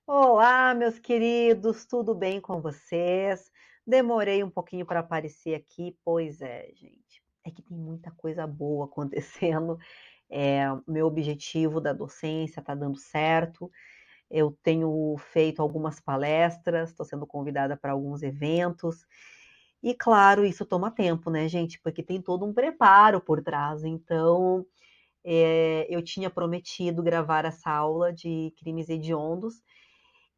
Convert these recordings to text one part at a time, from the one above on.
Olá, meus queridos, tudo bem com vocês? Demorei um pouquinho para aparecer aqui, pois é, gente, é que tem muita coisa boa acontecendo. Meu objetivo da docência está dando certo. Eu tenho feito algumas palestras, estou sendo convidada para alguns eventos. E claro, isso toma tempo, né, gente? Porque tem todo um preparo por trás. Então, eu tinha prometido gravar essa aula de crimes hediondos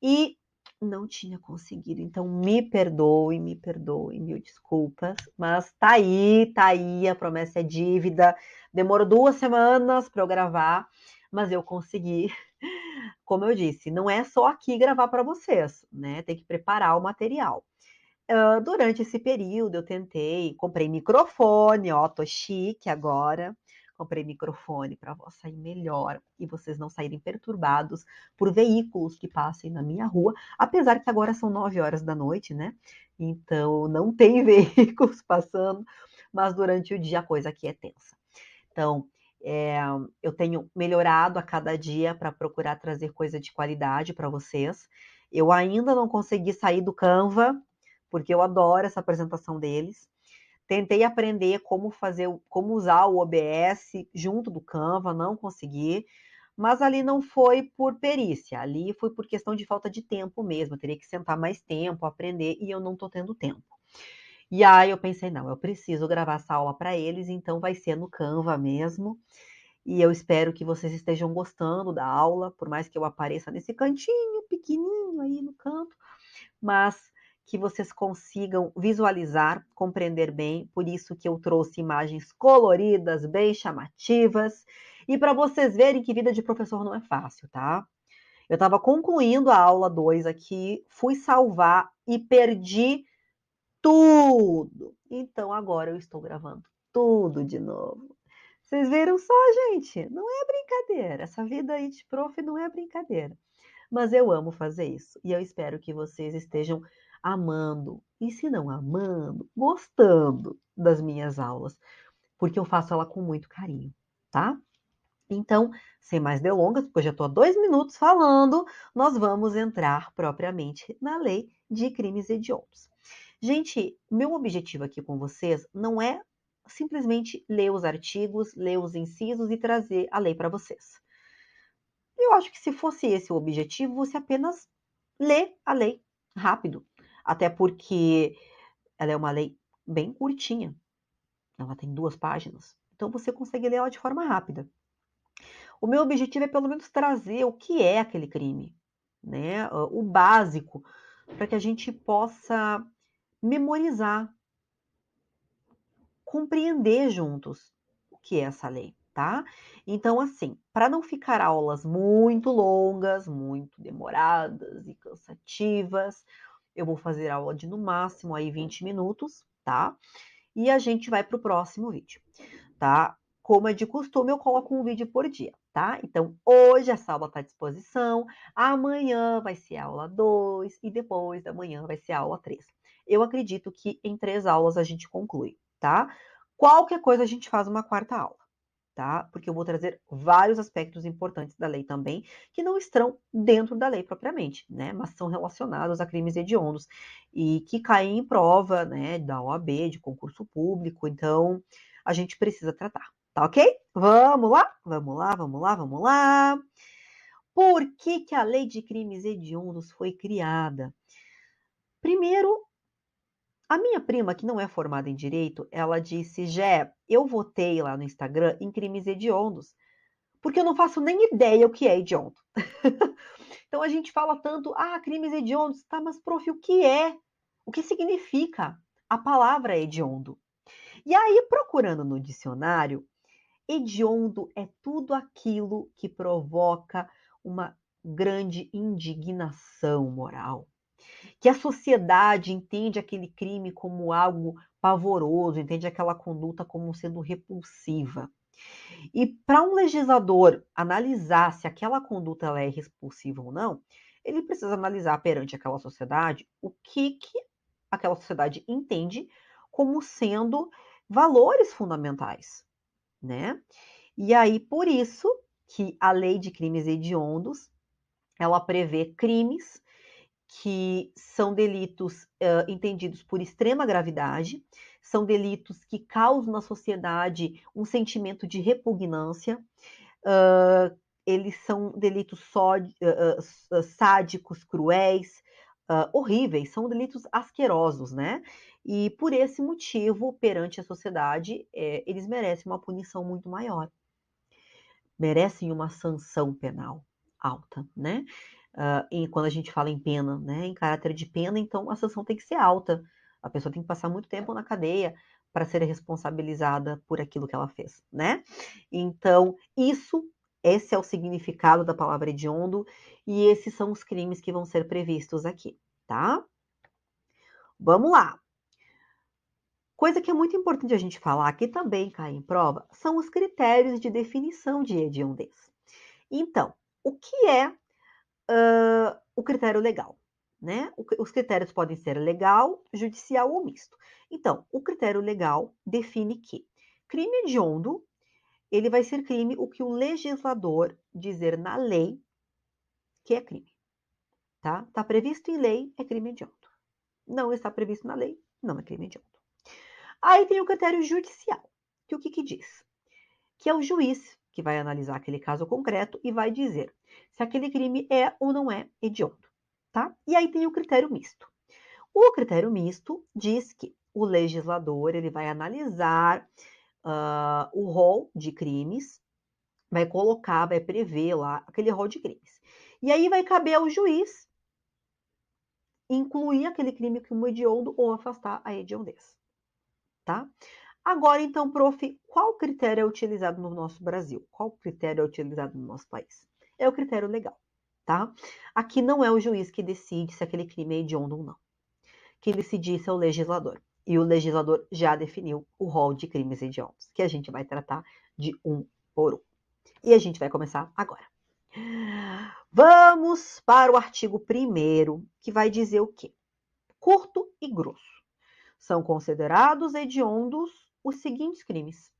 e não tinha conseguido, então me perdoe, mil desculpas, mas tá aí, a promessa é dívida. Demorou 2 semanas para eu gravar, mas eu consegui. Como eu disse, não é só aqui gravar para vocês, né, tem que preparar o material. Durante esse período eu tentei, comprei microfone, ó, tô chique agora. Comprei microfone para a voz sair melhor e vocês não saírem perturbados por veículos que passem na minha rua, apesar que agora são 9 horas da noite, né? Então não tem veículos passando, mas durante o dia a coisa aqui é tensa. Então, é, eu tenho melhorado a cada dia para procurar trazer coisa de qualidade para vocês. Eu ainda não consegui sair do Canva, porque eu adoro essa apresentação deles. Tentei aprender como fazer, como usar o OBS junto do Canva, não consegui. Mas ali não foi por perícia, ali foi por questão de falta de tempo mesmo. Eu teria que sentar mais tempo, aprender, e eu não estou tendo tempo. E aí eu pensei, não, eu preciso gravar essa aula para eles, então vai ser no Canva mesmo. E eu espero que vocês estejam gostando da aula, por mais que eu apareça nesse cantinho pequenininho aí no canto, mas que vocês consigam visualizar, compreender bem, por isso que eu trouxe imagens coloridas, bem chamativas, e para vocês verem que vida de professor não é fácil, tá? Eu estava concluindo a aula 2 aqui, fui salvar e perdi tudo. Então agora eu estou gravando tudo de novo. Vocês viram só, gente? Não é brincadeira. Essa vida aí de prof não é brincadeira. Mas eu amo fazer isso. E eu espero que vocês estejam amando. E se não amando, gostando das minhas aulas. Porque eu faço ela com muito carinho, tá? Então, sem mais delongas, porque eu já estou há 2 minutos falando, nós vamos entrar propriamente na lei de crimes hediondos. Gente, meu objetivo aqui com vocês não é simplesmente ler os artigos, ler os incisos e trazer a lei para vocês. Eu acho que se fosse esse o objetivo, você apenas lê a lei rápido. Até porque ela é uma lei bem curtinha. Ela tem 2 páginas. Então você consegue ler ela de forma rápida. O meu objetivo é pelo menos trazer o que é aquele crime, né? O básico, para que a gente possa memorizar, compreender juntos o que é essa lei, tá? Então, assim, para não ficar aulas muito longas, muito demoradas e cansativas, eu vou fazer aula de no máximo aí 20 minutos, tá? E a gente vai para o próximo vídeo, tá? Como é de costume, eu coloco um vídeo por dia, tá? Então, hoje essa aula está à disposição, amanhã vai ser a aula 2 e depois da manhã vai ser a aula 3. Eu acredito que em 3 aulas a gente conclui, tá? Qualquer coisa a gente faz uma quarta aula, tá? Porque eu vou trazer vários aspectos importantes da lei também, que não estão dentro da lei propriamente, né? Mas são relacionados a crimes hediondos e que caem em prova, né, da OAB, de concurso público, então a gente precisa tratar, tá ok? Vamos lá? Vamos lá, vamos lá, vamos lá. Por que que a lei de crimes hediondos foi criada? Primeiro, a minha prima, que não é formada em direito, ela disse: Jé, eu votei lá no Instagram em crimes hediondos, porque eu não faço nem ideia o que é hediondo. Então a gente fala tanto, crimes hediondos, tá, mas prof, o que é? O que significa a palavra hediondo? E aí, procurando no dicionário, hediondo é tudo aquilo que provoca uma grande indignação moral, que a sociedade entende aquele crime como algo pavoroso, entende aquela conduta como sendo repulsiva. E para um legislador analisar se aquela conduta ela é repulsiva ou não, ele precisa analisar perante aquela sociedade o que aquela sociedade entende como sendo valores fundamentais, né? E aí, por isso que a lei de crimes hediondos ela prevê crimes que são delitos entendidos por extrema gravidade, são delitos que causam na sociedade um sentimento de repugnância, eles são delitos sádicos, cruéis, horríveis, são delitos asquerosos, né? E por esse motivo, perante a sociedade, eles merecem uma punição muito maior, merecem uma sanção penal alta, né? E quando a gente fala em pena, né, em caráter de pena, então a sanção tem que ser alta. A pessoa tem que passar muito tempo na cadeia para ser responsabilizada por aquilo que ela fez, né? Então, esse é o significado da palavra hediondo e esses são os crimes que vão ser previstos aqui, tá? Vamos lá. Coisa que é muito importante a gente falar, que também cai em prova, são os critérios de definição de hediondez. Então, o que é o critério legal, né? Os critérios podem ser legal, judicial ou misto. Então, o critério legal define que crime hediondo, ele vai ser crime o que o legislador dizer na lei que é crime, tá? Está previsto em lei, é crime hediondo. Não está previsto na lei, não é crime hediondo. Aí tem o critério judicial, que o que diz? Que é o juiz que vai analisar aquele caso concreto e vai dizer se aquele crime é ou não é hediondo, tá? E aí tem o critério misto. O critério misto diz que o legislador ele vai analisar o rol de crimes, vai colocar, vai prever lá aquele rol de crimes. E aí vai caber ao juiz incluir aquele crime como hediondo ou afastar a hediondez, tá? Agora, então, prof, qual critério é utilizado no nosso Brasil? Qual critério é utilizado no nosso país? É o critério legal, tá? Aqui não é o juiz que decide se aquele crime é hediondo ou não. Quem decide isso é o legislador. E o legislador já definiu o rol de crimes hediondos, que a gente vai tratar de um por um. E a gente vai começar agora. Vamos para o artigo 1º, que vai dizer o quê? Curto e grosso. São considerados hediondos os seguintes crimes,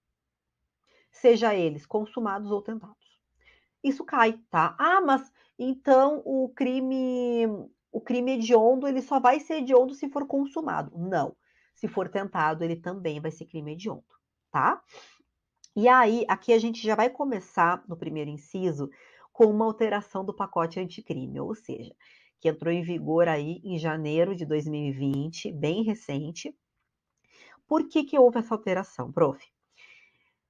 seja eles consumados ou tentados. Isso cai, tá? Ah, mas então o crime hediondo, ele só vai ser hediondo se for consumado. Não. Se for tentado, ele também vai ser crime hediondo, tá? E aí, aqui a gente já vai começar no primeiro inciso com uma alteração do pacote anticrime, ou seja, que entrou em vigor aí em janeiro de 2020, bem recente. Por que houve essa alteração, prof?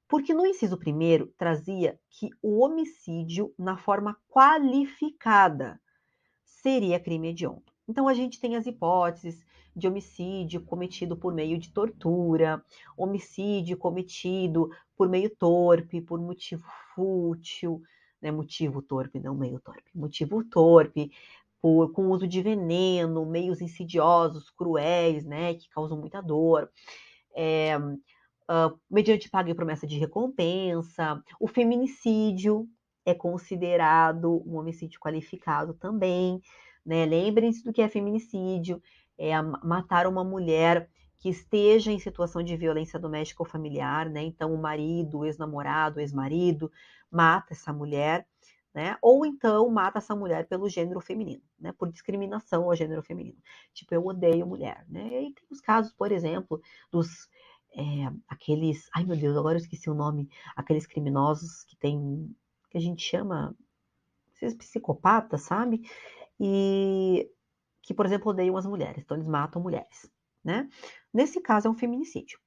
Porque no inciso 1º trazia que o homicídio na forma qualificada seria crime hediondo. Então a gente tem as hipóteses de homicídio cometido por meio de tortura, homicídio cometido por meio torpe, por motivo fútil, né? Motivo torpe, não meio torpe, motivo torpe, com uso de veneno, meios insidiosos, cruéis, né? Que causam muita dor. Mediante pago e promessa de recompensa. O feminicídio é considerado um homicídio qualificado também, né? Lembrem-se do que é feminicídio, matar uma mulher que esteja em situação de violência doméstica ou familiar, né? Então, o marido, o ex-namorado, o ex-marido, mata essa mulher, né? Ou então mata essa mulher pelo gênero feminino, né? Por discriminação ao gênero feminino. Tipo, eu odeio mulher, né? E aí tem os casos, por exemplo, dos aqueles, ai meu Deus, agora eu esqueci o nome, aqueles criminosos que a gente chama, esses psicopatas, sabe? E que, por exemplo, odeiam as mulheres, então eles matam mulheres, né? Nesse caso é um feminicídio.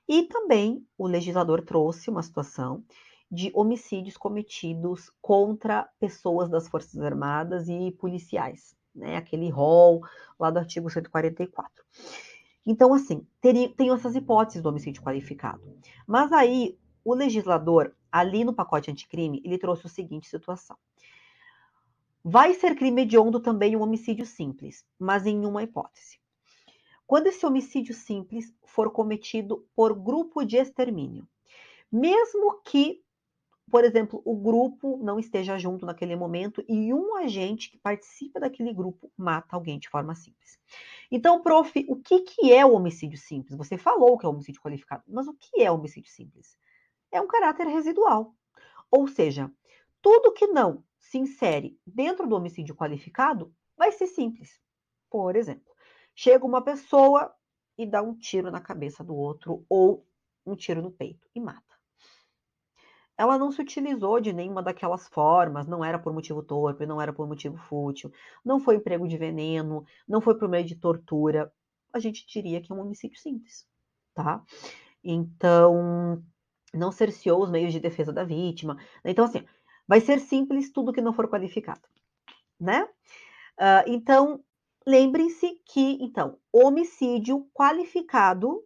E também o legislador trouxe uma situação de homicídios cometidos contra pessoas das Forças Armadas e policiais, né? Aquele rol lá do artigo 144. Então, assim, tem essas hipóteses do homicídio qualificado. Mas aí, o legislador, ali no pacote anticrime, ele trouxe a seguinte situação. Vai ser crime hediondo também o homicídio simples, mas em uma hipótese. Quando esse homicídio simples for cometido por grupo de extermínio, mesmo que, por exemplo, o grupo não esteja junto naquele momento e um agente que participa daquele grupo mata alguém de forma simples. Então, prof, o que é o homicídio simples? Você falou que é o homicídio qualificado, mas o que é o homicídio simples? É um caráter residual. Ou seja, tudo que não se insere dentro do homicídio qualificado, vai ser simples. Por exemplo, chega uma pessoa e dá um tiro na cabeça do outro ou um tiro no peito e mata. Ela não se utilizou de nenhuma daquelas formas, não era por motivo torpe, não era por motivo fútil, não foi emprego de veneno, não foi por meio de tortura. A gente diria que é um homicídio simples, tá? Então, não cerceou os meios de defesa da vítima. Então, assim, vai ser simples tudo que não for qualificado, né? Então, lembrem-se que, então, homicídio qualificado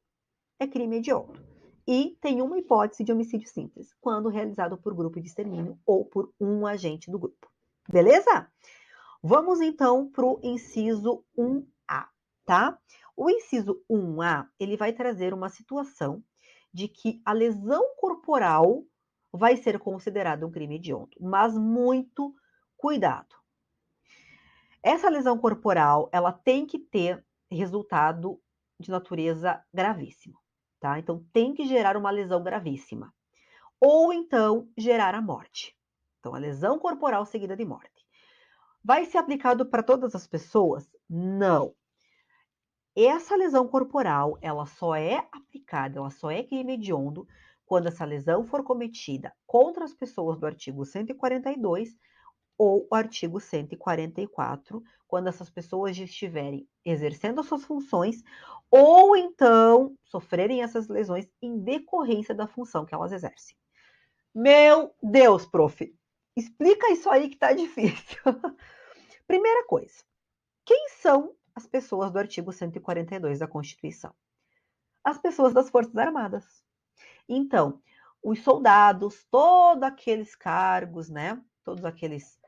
é crime hediondo. E tem uma hipótese de homicídio simples, quando realizado por grupo de extermínio ou por um agente do grupo. Beleza? Vamos então para o inciso 1A, tá? O inciso 1A, ele vai trazer uma situação de que a lesão corporal vai ser considerada um crime hediondo, mas muito cuidado. Essa lesão corporal, ela tem que ter resultado de natureza gravíssima, tá? Então, tem que gerar uma lesão gravíssima. Ou então, gerar a morte. Então, a lesão corporal seguida de morte. Vai ser aplicado para todas as pessoas? Não. Essa lesão corporal, ela só é aplicada, ela só é crime hediondo quando essa lesão for cometida contra as pessoas do artigo 142 ou o artigo 144, quando essas pessoas estiverem exercendo as suas funções ou então sofrerem essas lesões em decorrência da função que elas exercem. Meu Deus, prof, explica isso aí que tá difícil. Primeira coisa, quem são as pessoas do artigo 142 da Constituição? As pessoas das Forças Armadas. Então, os soldados, todos aqueles cargos, né? Todos aqueles,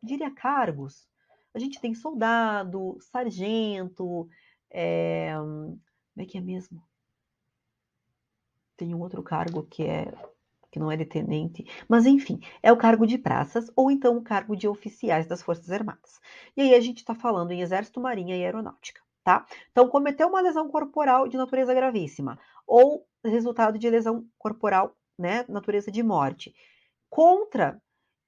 diria cargos. A gente tem soldado, sargento, como é que é mesmo? Tem um outro cargo que não é de tenente, mas enfim, é o cargo de praças ou então o cargo de oficiais das Forças Armadas. E aí a gente está falando em Exército, Marinha e Aeronáutica, tá? Então, cometeu uma lesão corporal de natureza gravíssima ou resultado de lesão corporal, né, natureza de morte, contra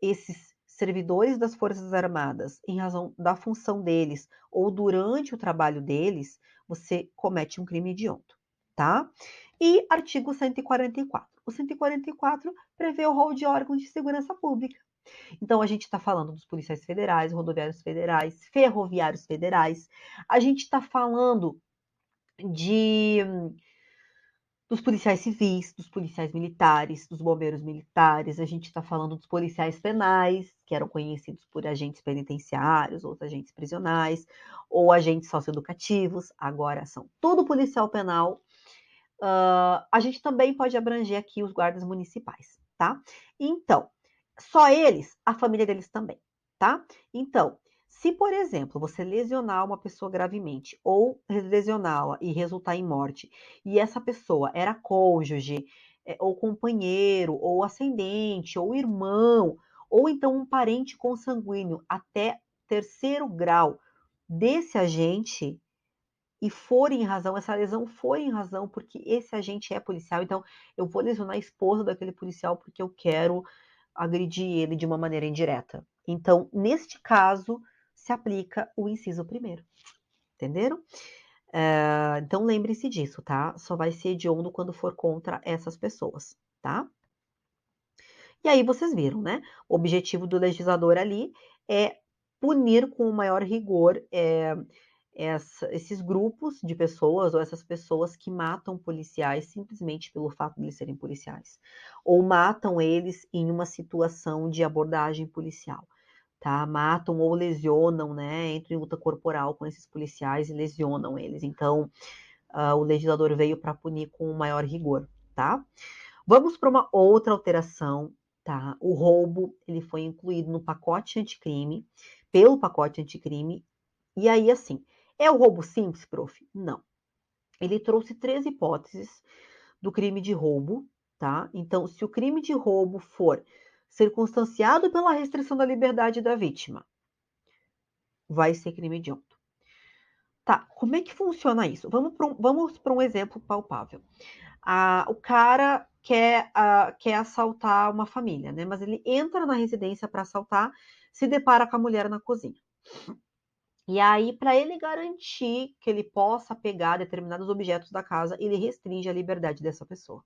esses servidores das Forças Armadas, em razão da função deles ou durante o trabalho deles, você comete um crime hediondo, tá? E artigo 144. O 144 prevê o rol de órgãos de segurança pública. Então, a gente está falando dos policiais federais, rodoviários federais, ferroviários federais. A gente está falando de dos policiais civis, dos policiais militares, dos bombeiros militares, a gente está falando dos policiais penais, que eram conhecidos por agentes penitenciários, ou agentes prisionais, ou agentes socioeducativos, agora são tudo policial penal. A gente também pode abranger aqui os guardas municipais, tá? Então, só eles, a família deles também, tá? Então, se, por exemplo, você lesionar uma pessoa gravemente ou lesioná-la e resultar em morte, e essa pessoa era cônjuge, ou companheiro, ou ascendente, ou irmão, ou então um parente consanguíneo até terceiro grau desse agente, e for em razão, essa lesão foi em razão porque esse agente é policial, então eu vou lesionar a esposa daquele policial porque eu quero agredir ele de uma maneira indireta. Então, neste caso, se aplica o inciso primeiro. Entenderam? Então, lembre-se disso, tá? Só vai ser hediondo quando for contra essas pessoas, tá? E aí vocês viram, né? O objetivo do legislador ali é punir com o maior rigor esses grupos de pessoas ou essas pessoas que matam policiais simplesmente pelo fato de eles serem policiais, ou matam eles em uma situação de abordagem policial, tá? Matam ou lesionam, né? Entram em luta corporal com esses policiais e lesionam eles. Então, o legislador veio para punir com o maior rigor, tá? Vamos para uma outra alteração, tá? O roubo, ele foi incluído no pacote anticrime, pelo pacote anticrime, e aí, assim, é o roubo simples, prof? Não. Ele trouxe 3 hipóteses do crime de roubo, tá? Então, se o crime de roubo for circunstanciado pela restrição da liberdade da vítima, vai ser crime hediondo. Tá, como é que funciona isso? Vamos para um exemplo palpável. O cara quer assaltar uma família, né? Mas ele entra na residência para assaltar, se depara com a mulher na cozinha. E aí, para ele garantir que ele possa pegar determinados objetos da casa, ele restringe a liberdade dessa pessoa.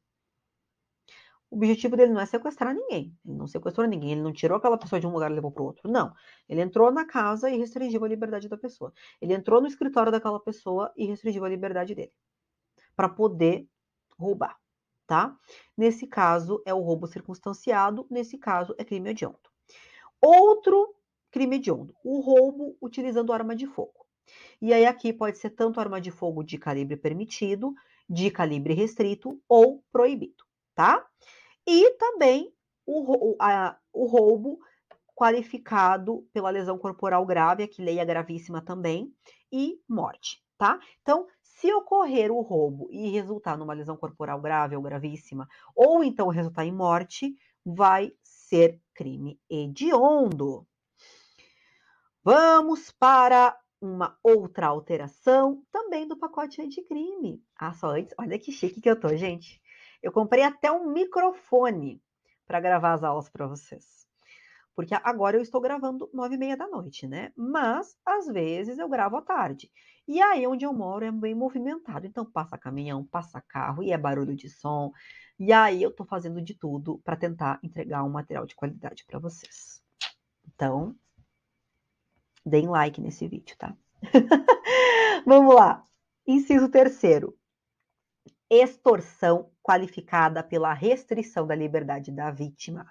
O objetivo dele não é sequestrar ninguém. Ele não sequestrou ninguém. Ele não tirou aquela pessoa de um lugar e levou para o outro. Não. Ele entrou na casa e restringiu a liberdade da pessoa. Ele entrou no escritório daquela pessoa e restringiu a liberdade dele. Para poder roubar, tá? Nesse caso, é o roubo circunstanciado. Nesse caso, é crime hediondo. Outro crime hediondo. O roubo utilizando arma de fogo. E aí aqui pode ser tanto arma de fogo de calibre permitido, de calibre restrito ou proibido, tá? E também o roubo qualificado pela lesão corporal grave, aqui lei é gravíssima também, e morte, tá? Então, se ocorrer o roubo e resultar numa lesão corporal grave ou gravíssima, ou então resultar em morte, vai ser crime hediondo. Vamos para uma outra alteração também do pacote anticrime. Ah, só antes, olha que chique que eu tô, gente. Eu comprei até um microfone para gravar as aulas para vocês. Porque agora eu estou gravando 9h30 da noite, né? Mas, às vezes, eu gravo à tarde. E aí, onde eu moro é bem movimentado. Então, passa caminhão, passa carro e é barulho de som. E aí, eu tô fazendo de tudo para tentar entregar um material de qualidade para vocês. Então, deem like nesse vídeo, tá? Vamos lá. Inciso 3º. Extorsão qualificada pela restrição da liberdade da vítima.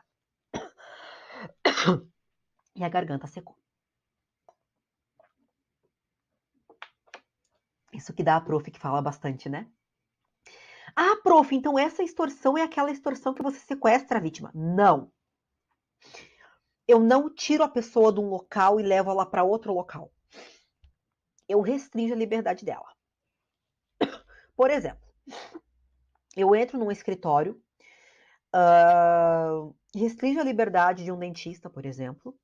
E a garganta secou. Isso que dá a prof que fala bastante, né? Ah, prof, então essa extorsão é aquela extorsão que você sequestra a vítima. Não. Eu não tiro a pessoa de um local e levo ela para outro local. Eu restringo a liberdade dela. Por exemplo, eu entro num escritório, restringo a liberdade de um dentista, por exemplo,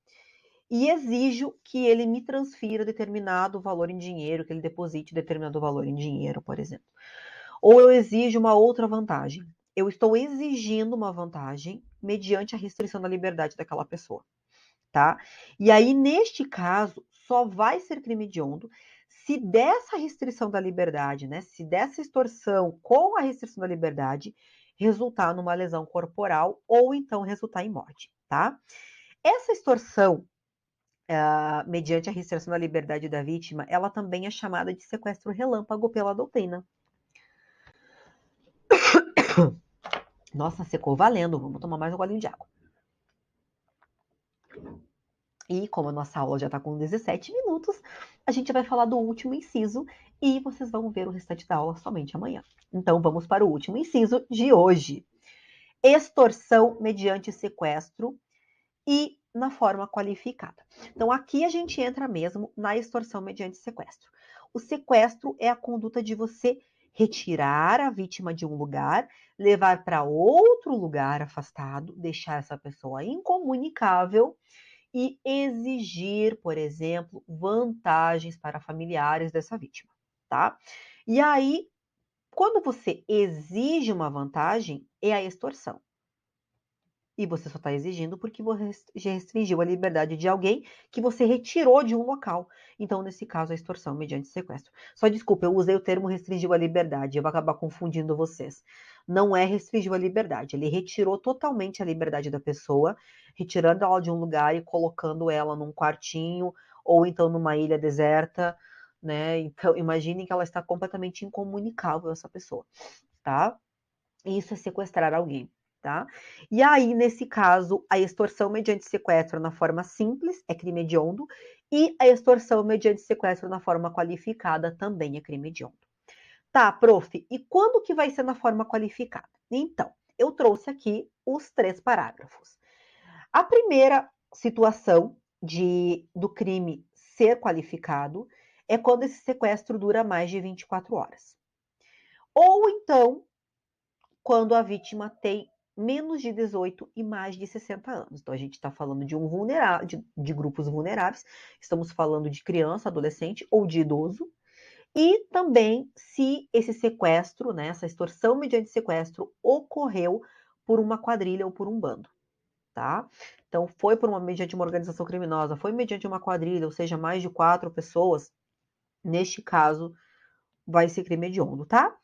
e exijo que ele me transfira determinado valor em dinheiro, que ele deposite determinado valor em dinheiro, por exemplo. Ou eu exijo uma outra vantagem. Eu estou exigindo uma vantagem mediante a restrição da liberdade daquela pessoa, tá? E aí, neste caso, só vai ser crime hediondo se dessa restrição da liberdade, né? Se dessa extorsão com a restrição da liberdade resultar numa lesão corporal ou então resultar em morte, tá? Essa extorsão mediante a restrição da liberdade da vítima, ela também é chamada de sequestro relâmpago pela doutrina. Nossa, secou valendo. Vamos tomar mais um golinho de água. E como a nossa aula já está com 17 minutos, a gente vai falar do último inciso e vocês vão ver o restante da aula somente amanhã. Então vamos para o último inciso de hoje. Extorsão mediante sequestro e na forma qualificada. Então aqui a gente entra mesmo na extorsão mediante sequestro. O sequestro é a conduta de você retirar a vítima de um lugar, levar para outro lugar afastado, deixar essa pessoa incomunicável e exigir, por exemplo, vantagens para familiares dessa vítima, tá? E aí, quando você exige uma vantagem, é a extorsão. E você só está exigindo porque você restringiu a liberdade de alguém que você retirou de um local. Então, nesse caso, a extorsão mediante sequestro. Só desculpa, eu usei o termo restringiu a liberdade, eu vou acabar confundindo vocês. Não é restringiu a liberdade, ele retirou totalmente a liberdade da pessoa, retirando ela de um lugar e colocando ela num quartinho, ou então numa ilha deserta, né? Então, imaginem que ela está completamente incomunicável, essa pessoa, tá? Isso é sequestrar alguém. Tá? E aí, nesse caso, a extorsão mediante sequestro na forma simples é crime hediondo e a extorsão mediante sequestro na forma qualificada também é crime hediondo. Tá, prof, e quando que vai ser na forma qualificada? Então, eu trouxe aqui os 3 parágrafos. A primeira situação do crime ser qualificado é quando esse sequestro dura mais de 24 horas. Ou então, quando a vítima tem menos de 18 e mais de 60 anos. Então, a gente está falando de de grupos vulneráveis, estamos falando de criança, adolescente ou de idoso, E também se esse sequestro, né, essa extorsão mediante sequestro ocorreu por uma quadrilha ou por um bando, tá? Então foi por mediante uma organização criminosa, foi mediante uma quadrilha, ou seja, mais de 4 pessoas, neste caso vai ser crime hediondo, tá?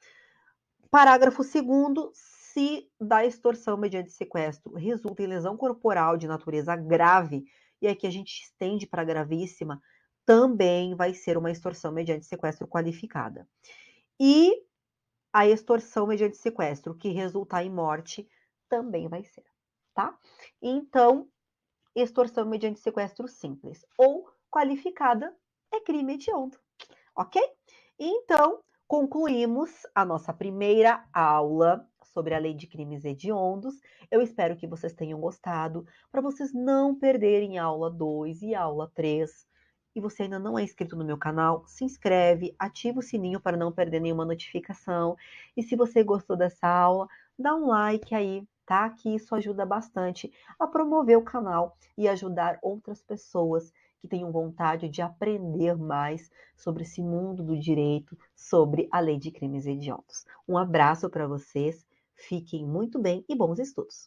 Parágrafo 2º, se da extorsão mediante sequestro resulta em lesão corporal de natureza grave, e aqui a gente estende para gravíssima, também vai ser uma extorsão mediante sequestro qualificada. E a extorsão mediante sequestro que resultar em morte também vai ser, tá? Então, extorsão mediante sequestro simples ou qualificada é crime hediondo, ok? Então, concluímos a nossa primeira aula sobre a lei de crimes hediondos. Eu espero que vocês tenham gostado, para vocês não perderem a aula 2 e a aula 3. E você ainda não é inscrito no meu canal, se inscreve, ativa o sininho para não perder nenhuma notificação. E se você gostou dessa aula, dá um like aí, tá? Que isso ajuda bastante a promover o canal e ajudar outras pessoas que tenham vontade de aprender mais sobre esse mundo do direito, sobre a lei de crimes hediondos. Um abraço para vocês, fiquem muito bem e bons estudos!